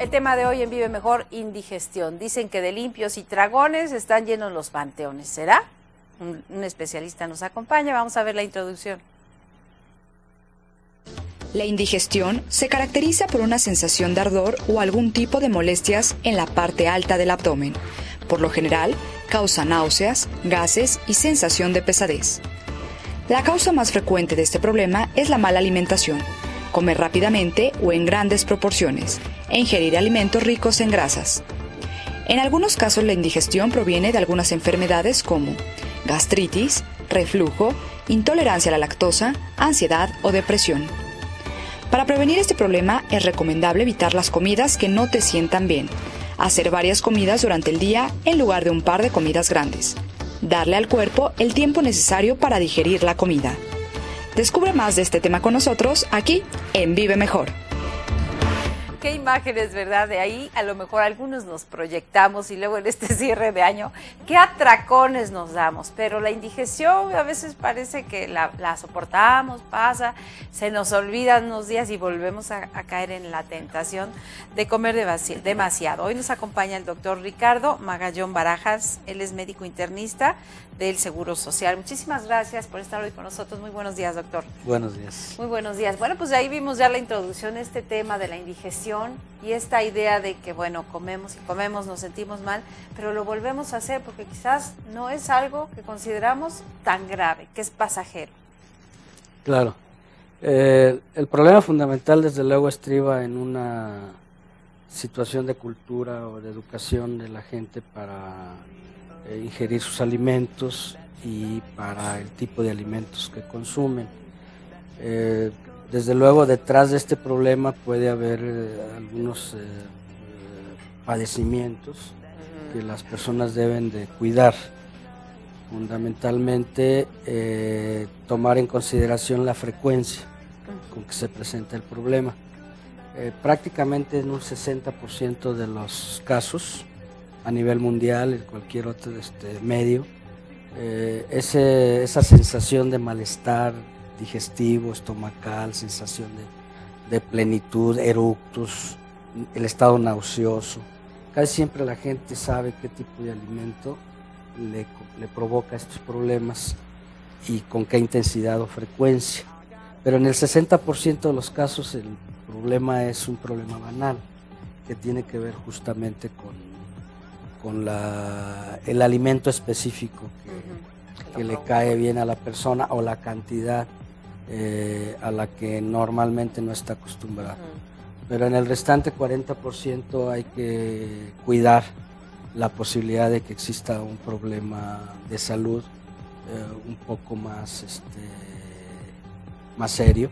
El tema de hoy en Vive Mejor, indigestión. Dicen que de limpios y tragones están llenos los panteones. ¿Será? Un especialista nos acompaña. Vamos a ver la introducción. La indigestión se caracteriza por una sensación de ardor o algún tipo de molestias en la parte alta del abdomen. Por lo general, causa náuseas, gases y sensación de pesadez. La causa más frecuente de este problema es la mala alimentación, comer rápidamente o en grandes proporciones, e ingerir alimentos ricos en grasas. En algunos casos la indigestión proviene de algunas enfermedades como gastritis, reflujo, intolerancia a la lactosa, ansiedad o depresión. Para prevenir este problema es recomendable evitar las comidas que no te sientan bien, hacer varias comidas durante el día en lugar de un par de comidas grandes, darle al cuerpo el tiempo necesario para digerir la comida. Descubre más de este tema con nosotros aquí en Vive Mejor. Qué imágenes, ¿verdad? De ahí a lo mejor algunos nos proyectamos y luego en este cierre de año, qué atracones nos damos. Pero la indigestión a veces parece que la soportamos, pasa, se nos olvidan unos días y volvemos a caer en la tentación de comer demasiado. Hoy nos acompaña el doctor Ricardo Magallón Barajas, él es médico internista del Seguro Social. Muchísimas gracias por estar hoy con nosotros. Muy buenos días, doctor. Buenos días. Muy buenos días. Bueno, pues ahí vimos ya la introducción, este tema de la indigestión y esta idea de que, bueno, comemos y comemos, nos sentimos mal, pero lo volvemos a hacer porque quizás no es algo que consideramos tan grave, que es pasajero. Claro. El problema fundamental, desde luego, estriba en una situación de cultura o de educación de la gente para ingerir sus alimentos y para el tipo de alimentos que consumen. Desde luego, detrás de este problema puede haber algunos padecimientos que las personas deben de cuidar. Fundamentalmente, tomar en consideración la frecuencia con que se presenta el problema. Prácticamente en un 60% de los casos, a nivel mundial, en cualquier otro medio, esa sensación de malestar digestivo, estomacal, sensación de plenitud, eructos, el estado nauseoso. Casi siempre la gente sabe qué tipo de alimento le provoca estos problemas y con qué intensidad o frecuencia. Pero en el 60% de los casos el problema es un problema banal, que tiene que ver justamente con el alimento específico que le cae bien a la persona o la cantidad a la que normalmente no está acostumbrado. Pero en el restante 40% hay que cuidar la posibilidad de que exista un problema de salud un poco más serio,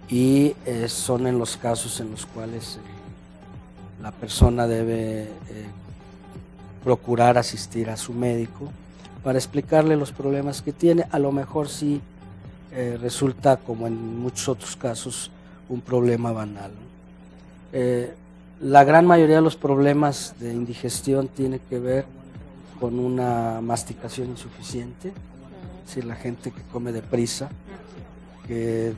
y son en los casos en los cuales la persona debe procurar asistir a su médico para explicarle los problemas que tiene. A lo mejor sí resulta, como en muchos otros casos, un problema banal. La gran mayoría de los problemas de indigestión tiene que ver con una masticación insuficiente, es decir, la gente que come deprisa, que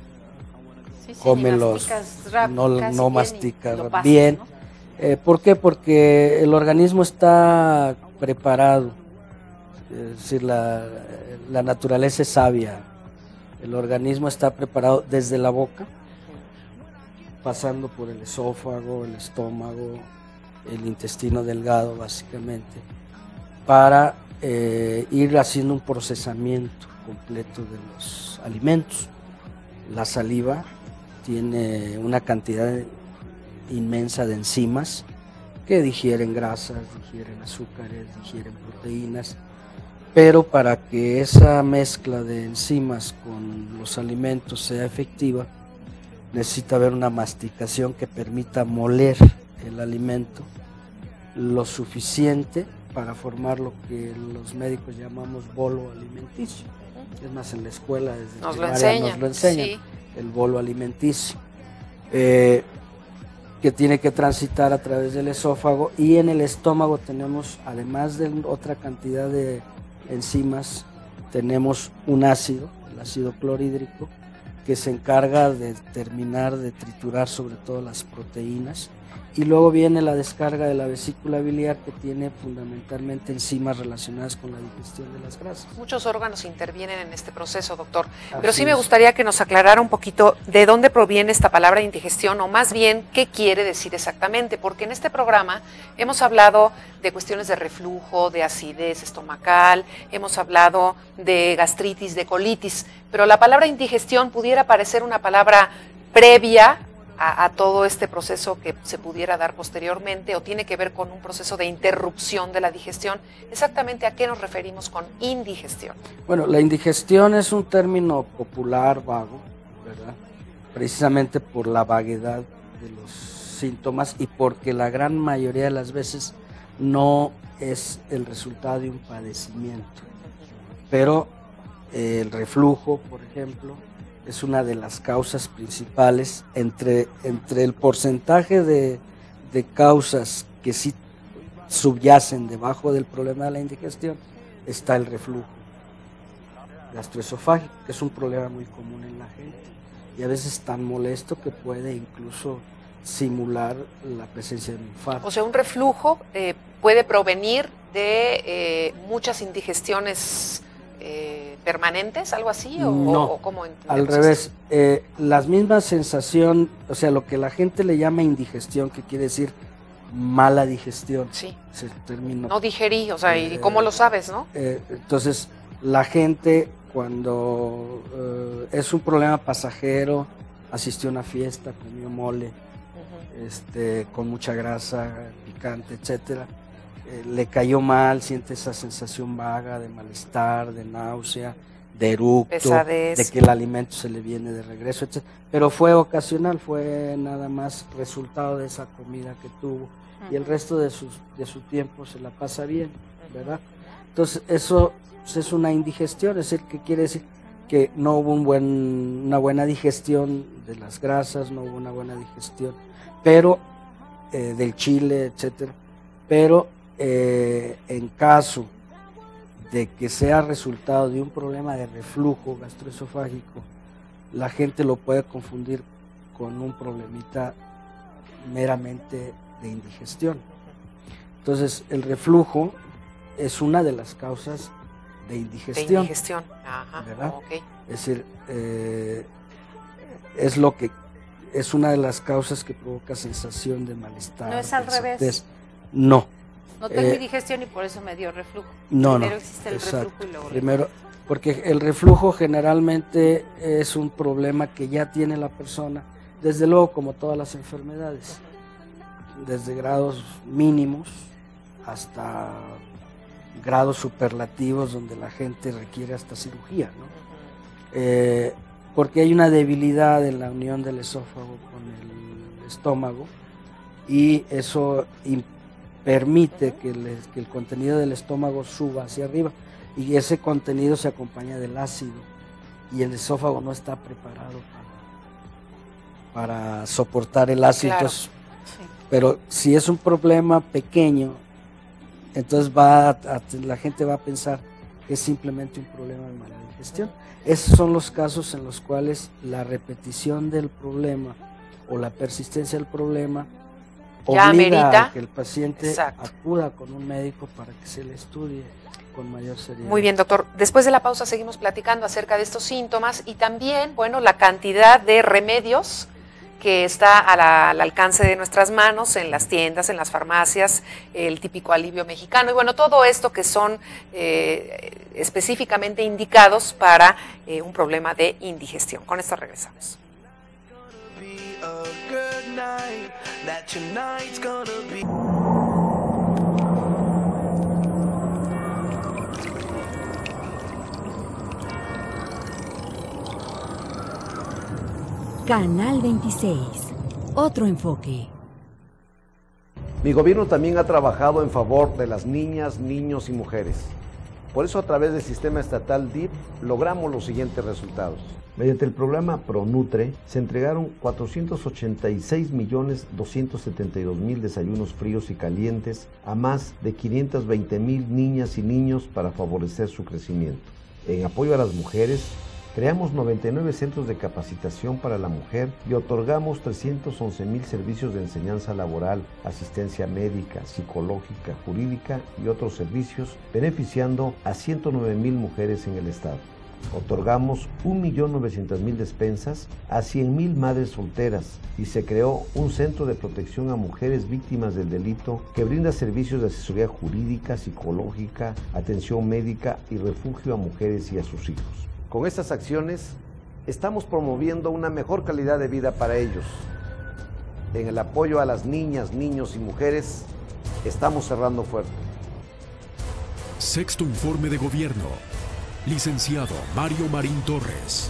come no mastica bien. ¿No? ¿Por qué? Porque el organismo está preparado, es decir, la naturaleza es sabia. El organismo está preparado desde la boca, pasando por el esófago, el estómago, el intestino delgado, básicamente, para ir haciendo un procesamiento completo de los alimentos. La saliva tiene una cantidad inmensa de enzimas que digieren grasas, digieren azúcares, digieren proteínas, pero para que esa mezcla de enzimas con los alimentos sea efectiva, necesita haber una masticación que permita moler el alimento lo suficiente para formar lo que los médicos llamamos bolo alimenticio. Es más, en la escuela desde nos lo enseñan, sí. El bolo alimenticio, que tiene que transitar a través del esófago, y en el estómago tenemos, además de otra cantidad de enzimas, tenemos un ácido, el ácido clorhídrico, que se encarga de terminar de triturar sobre todo las proteínas Y luego viene la descarga de la vesícula biliar, que tiene fundamentalmente enzimas relacionadas con la digestión de las grasas. Muchos órganos intervienen en este proceso, doctor. Así Pero sí me es. gustaría que nos aclarara un poquito de dónde proviene esta palabra indigestión, o más bien qué quiere decir exactamente, porque en este programa hemos hablado de cuestiones de reflujo, de acidez estomacal, hemos hablado de gastritis, de colitis, pero la palabra indigestión pudiera parecer una palabra previa a todo este proceso que se pudiera dar posteriormente, o tiene que ver con un proceso de interrupción de la digestión. ¿Exactamente a qué nos referimos con indigestión? Bueno, la indigestión es un término popular, vago, ¿verdad? Precisamente por la vaguedad de los síntomas y porque la gran mayoría de las veces no es el resultado de un padecimiento. Pero el reflujo, por ejemplo, es una de las causas principales. Entre el porcentaje de causas que sí subyacen debajo del problema de la indigestión, está el reflujo gastroesofágico, que es un problema muy común en la gente y a veces tan molesto que puede incluso simular la presencia de un infarto. O sea, un reflujo puede provenir de muchas indigestiones permanentes, algo así, o, no, o cómo al revés, las mismas sensación, o sea, lo que la gente le llama indigestión, que quiere decir mala digestión, sí, es el término. No digerí, o sea, ¿y cómo lo sabes, no? Entonces, la gente cuando es un problema pasajero, asistió a una fiesta, comió mole, con mucha grasa, picante, etcétera, le cayó mal, siente esa sensación vaga de malestar, de náusea, de eructo, pesadez, de que el alimento se le viene de regreso, etc. Pero fue ocasional, fue nada más resultado de esa comida que tuvo, y el resto de su tiempo se la pasa bien, ¿verdad? Entonces eso es una indigestión, es decir, que quiere decir que no hubo una buena digestión de las grasas, no hubo una buena digestión, pero del chile, etcétera. Pero en caso de que sea resultado de un problema de reflujo gastroesofágico, la gente lo puede confundir con un problemita meramente de indigestión. Entonces, el reflujo es una de las causas de indigestión. De indigestión, ajá, ¿verdad? Okay. Es decir, es una de las causas que provoca sensación de malestar. ¿No es al revés? No. No tengo indigestión y por eso me dio reflujo. No, Primero no. existe el Exacto. reflujo y luego Primero, porque el reflujo generalmente es un problema que ya tiene la persona, desde luego como todas las enfermedades, desde grados mínimos hasta grados superlativos donde la gente requiere hasta cirugía, ¿no? Porque hay una debilidad en la unión del esófago con el estómago y eso permite que el contenido del estómago suba hacia arriba, y ese contenido se acompaña del ácido y el esófago no está preparado para soportar el ácido. Claro. Entonces, sí. Pero si es un problema pequeño, entonces la gente va a pensar que es simplemente un problema de mala digestión. Esos son los casos en los cuales la repetición del problema o la persistencia del problema ya obliga amerita a que el paciente Exacto. acuda con un médico para que se le estudie con mayor seriedad. Muy bien, doctor. Después de la pausa seguimos platicando acerca de estos síntomas y también, bueno, la cantidad de remedios que está al alcance de nuestras manos en las tiendas, en las farmacias, el típico alivio mexicano y bueno, todo esto que son específicamente indicados para un problema de indigestión. Con esto regresamos. Canal 26. Otro enfoque. Mi gobierno también ha trabajado en favor de las niñas, niños y mujeres. Por eso, a través del sistema estatal DIF, logramos los siguientes resultados. Mediante el programa ProNutre, se entregaron 486.272.000 desayunos fríos y calientes a más de 520.000 niñas y niños para favorecer su crecimiento. En apoyo a las mujeres, Creamos 99 centros de capacitación para la mujer y otorgamos 311,000 servicios de enseñanza laboral, asistencia médica, psicológica, jurídica y otros servicios, beneficiando a 109,000 mujeres en el estado. Otorgamos 1.900.000 despensas a 100,000 madres solteras y se creó un centro de protección a mujeres víctimas del delito que brinda servicios de asesoría jurídica, psicológica, atención médica y refugio a mujeres y a sus hijos. Con estas acciones estamos promoviendo una mejor calidad de vida para ellos. En el apoyo a las niñas, niños y mujeres estamos cerrando fuerte. Sexto Informe de Gobierno. Licenciado Mario Marín Torres.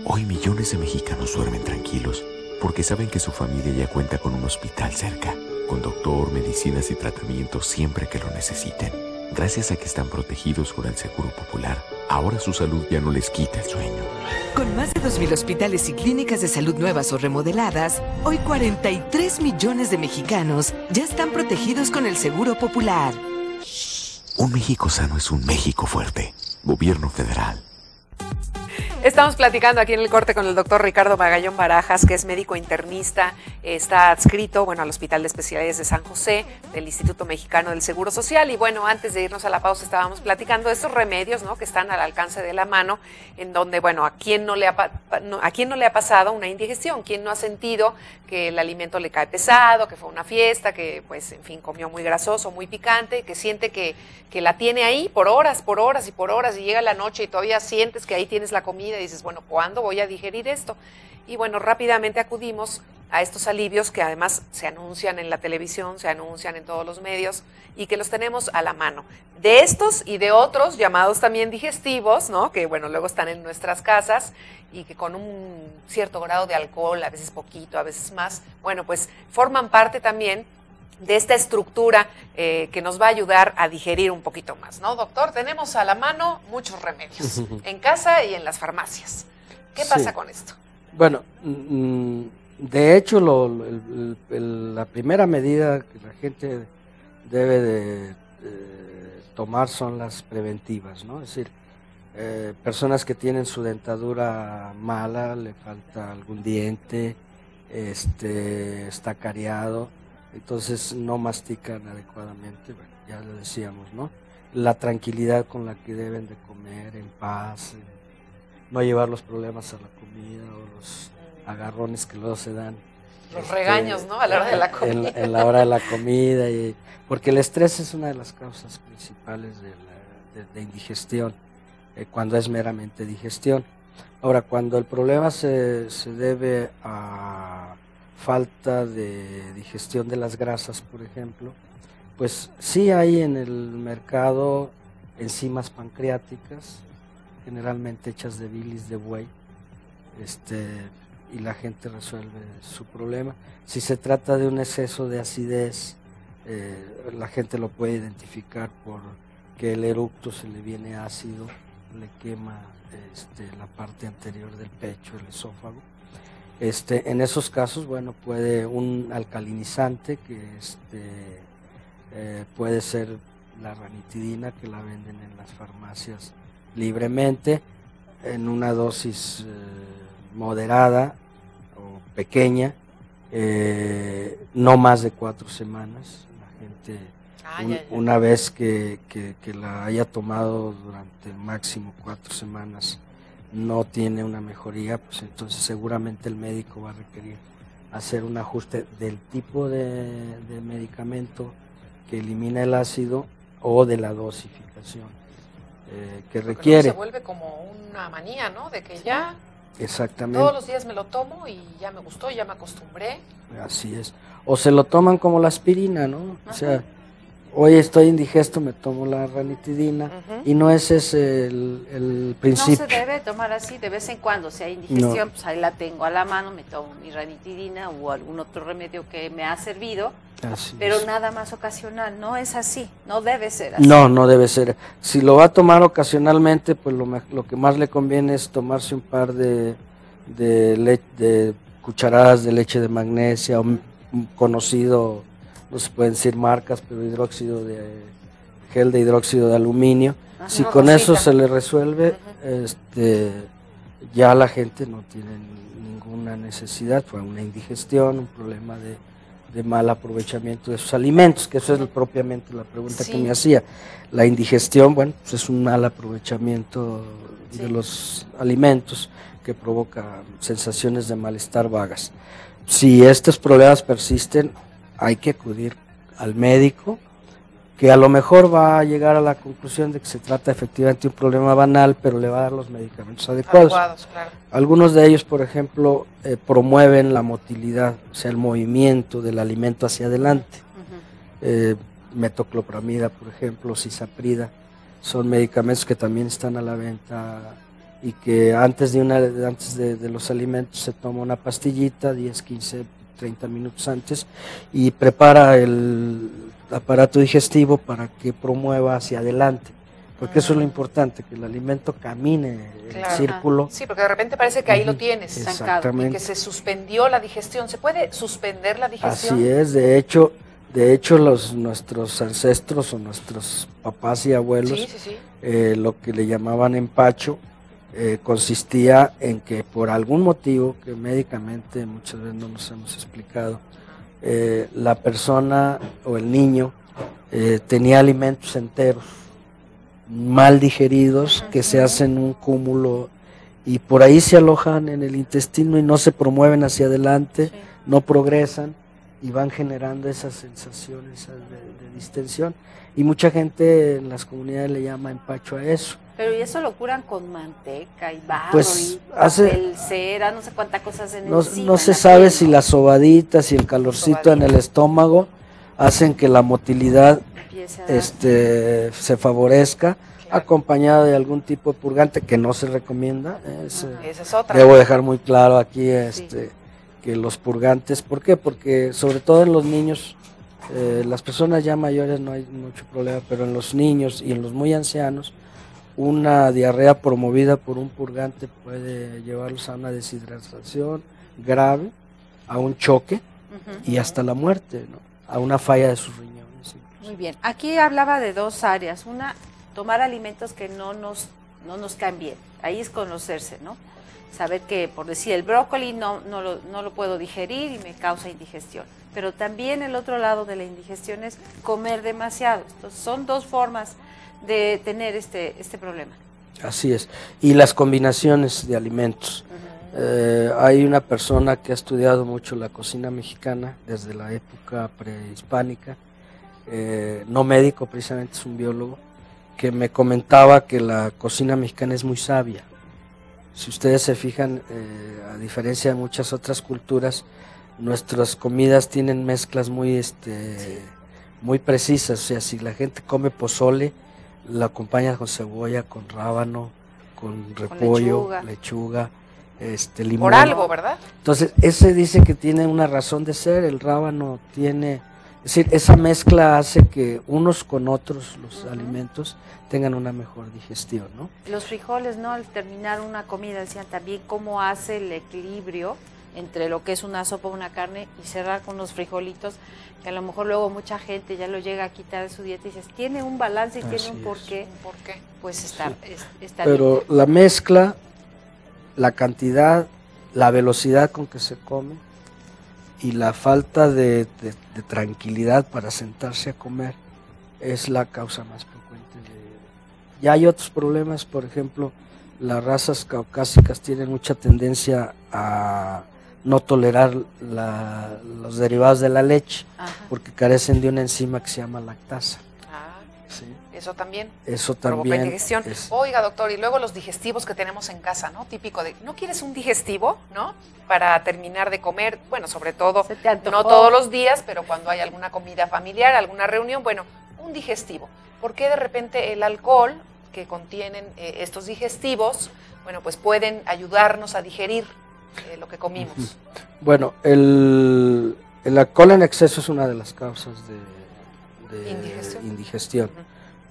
Hoy millones de mexicanos duermen tranquilos porque saben que su familia ya cuenta con un hospital cerca, con doctor, medicinas y tratamientos siempre que lo necesiten. Gracias a que están protegidos con el Seguro Popular, ahora su salud ya no les quita el sueño. Con más de 2,000 hospitales y clínicas de salud nuevas o remodeladas, hoy 43 millones de mexicanos ya están protegidos con el Seguro Popular. Un México sano es un México fuerte. Gobierno federal. Estamos platicando aquí en el corte con el doctor Ricardo Magallón Barajas, que es médico internista, está adscrito, al Hospital de Especialidades de San José, del Instituto Mexicano del Seguro Social. Y bueno, antes de irnos a la pausa estábamos platicando de estos remedios, ¿no?, que están al alcance de la mano, en donde, ¿a quién no le ha pasado una indigestión? ¿Quién no ha sentido que el alimento le cae pesado, que fue una fiesta, que, comió muy grasoso, muy picante, que siente que la tiene ahí por horas y llega la noche y todavía sientes que ahí tienes la comida y dices, ¿cuándo voy a digerir esto? Y rápidamente acudimos a estos alivios que además se anuncian en la televisión, se anuncian en todos los medios y que los tenemos a la mano. De estos y de otros llamados también digestivos, ¿no?, que luego están en nuestras casas y que con un cierto grado de alcohol, a veces poquito, a veces más, forman parte también de esta estructura que nos va a ayudar a digerir un poquito más, ¿no, doctor? Tenemos a la mano muchos remedios, en casa y en las farmacias. ¿Qué pasa con esto? Bueno, de hecho, la primera medida que la gente debe de tomar son las preventivas, ¿no? Es decir, personas que tienen su dentadura mala, le falta algún diente, está cariado, entonces no mastican adecuadamente, ya lo decíamos, ¿no? La tranquilidad con la que deben de comer en paz, no llevar los problemas a la comida o los agarrones que luego se dan. Los regaños, ¿no?, a la hora de la comida. En la hora de la comida, porque el estrés es una de las causas principales de indigestión, cuando es meramente digestión. Ahora, cuando el problema se debe a falta de digestión de las grasas, por ejemplo, pues sí hay en el mercado enzimas pancreáticas, generalmente hechas de bilis de buey, y la gente resuelve su problema. Si se trata de un exceso de acidez, la gente lo puede identificar porque el eructo se le viene ácido, le quema la parte anterior del pecho, el esófago. En esos casos, puede un alcalinizante que puede ser la ranitidina, que la venden en las farmacias libremente, en una dosis moderada o pequeña, no más de 4 semanas. La gente, una vez que la haya tomado durante máximo 4 semanas, no tiene una mejoría, pues entonces seguramente el médico va a requerir hacer un ajuste del tipo de medicamento que elimina el ácido o de la dosificación que requiere. Se vuelve como una manía, ¿no?, de que ya exactamente todos los días me lo tomo y ya me gustó, ya me acostumbré. Así es. O se lo toman como la aspirina, ¿no? Ajá. O sea, hoy estoy indigesto, me tomo la ranitidina, y no ese es el principio. No se debe tomar así de vez en cuando. Si hay indigestión, pues ahí la tengo a la mano, me tomo mi ranitidina o algún otro remedio que me ha servido, pero nada más ocasional. No es así, no debe ser así. No debe ser. Si lo va a tomar ocasionalmente, pues lo que más le conviene es tomarse un par de cucharadas de leche de magnesia, o un conocido, no se pueden decir marcas, pero hidróxido de gel de hidróxido de aluminio. Si una con cosita. eso se le resuelve, ya la gente no tiene ninguna necesidad, fue una indigestión, un problema de mal aprovechamiento de sus alimentos, que eso es propiamente la pregunta que me hacía. La indigestión, bueno, pues es un mal aprovechamiento de los alimentos que provoca sensaciones de malestar vagas. Si estos problemas persisten, hay que acudir al médico, que a lo mejor va a llegar a la conclusión de que se trata efectivamente de un problema banal, pero le va a dar los medicamentos adecuados. Claro. Algunos de ellos, por ejemplo, promueven la motilidad, o sea, el movimiento del alimento hacia adelante. Metoclopramida, por ejemplo, cisaprida, son medicamentos que también están a la venta y que antes de los alimentos se toma una pastillita, 10, 15, 30 minutos antes, y prepara el aparato digestivo para que promueva hacia adelante, porque eso es lo importante, que el alimento camine en círculo. Sí, porque de repente parece que ahí lo tienes, exactamente, y que se suspendió la digestión. ¿Se puede suspender la digestión? Así es, de hecho nuestros ancestros o nuestros papás y abuelos, lo que le llamaban empacho, consistía en que por algún motivo que médicamente muchas veces no nos hemos explicado, la persona o el niño tenía alimentos enteros mal digeridos que se hacen un cúmulo y por ahí se alojan en el intestino y no se promueven hacia adelante, no progresan y van generando esas sensaciones de distensión, y mucha gente en las comunidades le llama empacho a eso. Pero y eso lo curan con manteca y barro, pues y papel cera, no sé cuántas cosas en no se sabe si las sobaditas y el calorcito en el estómago hacen que la motilidad se favorezca, acompañada de algún tipo de purgante que no se recomienda. Esa es otra. Debo dejar muy claro aquí que los purgantes, ¿por qué? Porque sobre todo en los niños, las personas ya mayores no hay mucho problema, pero en los niños y en los muy ancianos, una diarrea promovida por un purgante puede llevarlos a una deshidratación grave, a un choque y hasta la muerte, ¿no? A una falla de sus riñones. Incluso. Muy bien, aquí hablaba de dos áreas. Una, tomar alimentos que no nos caen bien. Ahí es conocerse, ¿no? Saber que, por decir, el brócoli no lo puedo digerir y me causa indigestión. Pero también el otro lado de la indigestión es comer demasiado. Entonces, son dos formas de tener este problema. Así es. Y las combinaciones de alimentos. Hay una persona que ha estudiado mucho la cocina mexicana desde la época prehispánica, no médico, precisamente es un biólogo, que me comentaba que la cocina mexicana es muy sabia. Si ustedes se fijan, a diferencia de muchas otras culturas, nuestras comidas tienen mezclas muy precisas. O sea, si la gente come pozole, la acompaña con cebolla, con rábano, con repollo, lechuga, limón. Por algo, ¿verdad? Entonces, ese dice que tiene una razón de ser. El rábano tiene, es decir, esa mezcla hace que unos con otros los alimentos tengan una mejor digestión, ¿no? Los frijoles, ¿no? Al terminar una comida, decían también cómo hace el equilibrio entre lo que es una sopa o una carne y cerrar con los frijolitos, que a lo mejor luego mucha gente ya lo llega a quitar de su dieta y dices, tiene un balance y tiene un porqué. Pues está Pero bien. La mezcla, la cantidad, la velocidad con que se come y la falta de tranquilidad para sentarse a comer es la causa más frecuente. Ya hay otros problemas, por ejemplo, las razas caucásicas tienen mucha tendencia a no tolerar los derivados de la leche, porque carecen de una enzima que se llama lactasa. Sí. Eso también provoca indigestión. Oiga, doctor, y luego los digestivos que tenemos en casa, ¿no? Típico de, ¿no quieres un digestivo, no? Para terminar de comer, bueno, sobre todo, no todos los días, pero cuando hay alguna comida familiar, alguna reunión, bueno, un digestivo. ¿Por qué de repente el alcohol que contienen estos digestivos, bueno, pues pueden ayudarnos a digerir lo que comimos? Bueno, el alcohol en exceso es una de las causas de indigestión.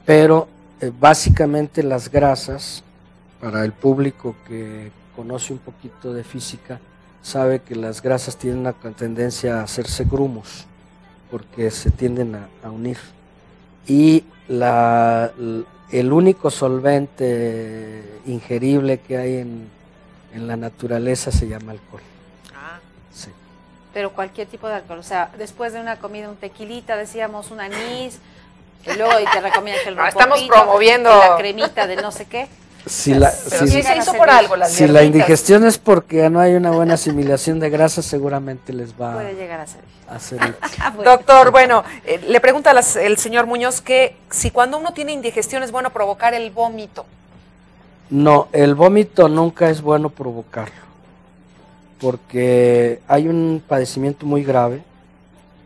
Pero básicamente las grasas, para el público que conoce un poquito de física, sabe que las grasas tienen una tendencia a hacerse grumos, porque se tienden a unir. y el único solvente ingerible que hay en la naturaleza se llama alcohol. Sí. Pero cualquier tipo de alcohol, o sea, después de una comida, un tequilita, decíamos un anís, y luego te recomiendan que el rompopito, estamos promoviendo la cremita de no sé qué. Si se hizo por algo las si la indigestión es porque no hay una buena asimilación de grasas, seguramente les va puede llegar a ser. Bueno. Doctor, bueno, le pregunta el señor Muñoz que si cuando uno tiene indigestión es bueno provocar el vómito. No, el vómito nunca es bueno provocarlo, porque hay un padecimiento muy grave,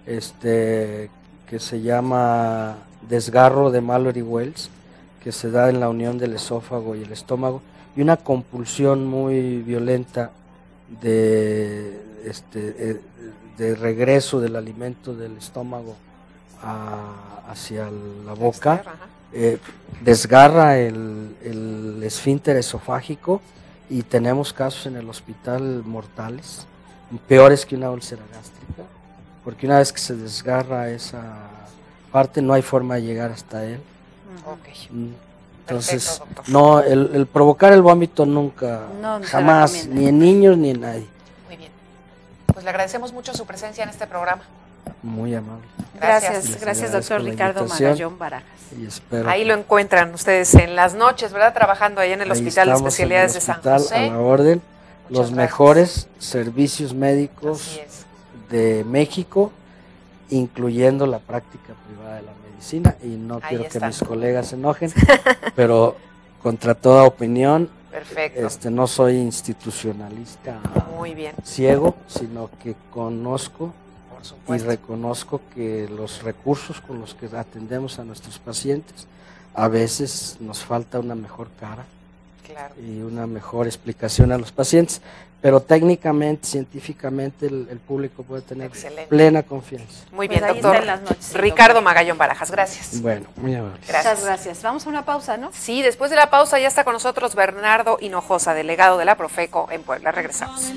que se llama desgarro de Mallory-Wells, que se da en la unión del esófago y el estómago, y una compulsión muy violenta de regreso del alimento del estómago hacia la boca, desgarra el esfínter esofágico, y tenemos casos en el hospital mortales, peores que una úlcera gástrica, porque una vez que se desgarra esa parte no hay forma de llegar hasta él. Entonces, perfecto, no, el provocar el vómito nunca, jamás, ni en niños ni en nadie. Muy bien. Pues le agradecemos mucho su presencia en este programa. Muy amable. Gracias, doctor Ricardo Magallón Barajas. Ahí lo encuentran ustedes en las noches, ¿verdad? Trabajando ahí en el Hospital de Especialidades de San José. A la orden, los mejores servicios médicos de México, incluyendo la práctica privada de la medicina, y no quiero que mis colegas se enojen, pero contra toda opinión, no soy institucionalista ciego, sino que conozco y reconozco que los recursos con los que atendemos a nuestros pacientes, a veces nos falta una mejor cara y una mejor explicación a los pacientes, pero técnicamente, científicamente, el público puede tener plena confianza. Muy bien, doctor Ricardo Magallón Barajas, gracias. Bueno, muy amable. Muchas gracias. Vamos a una pausa, ¿no? Sí, después de la pausa ya está con nosotros Bernardo Hinojosa, delegado de la Profeco en Puebla. Regresamos.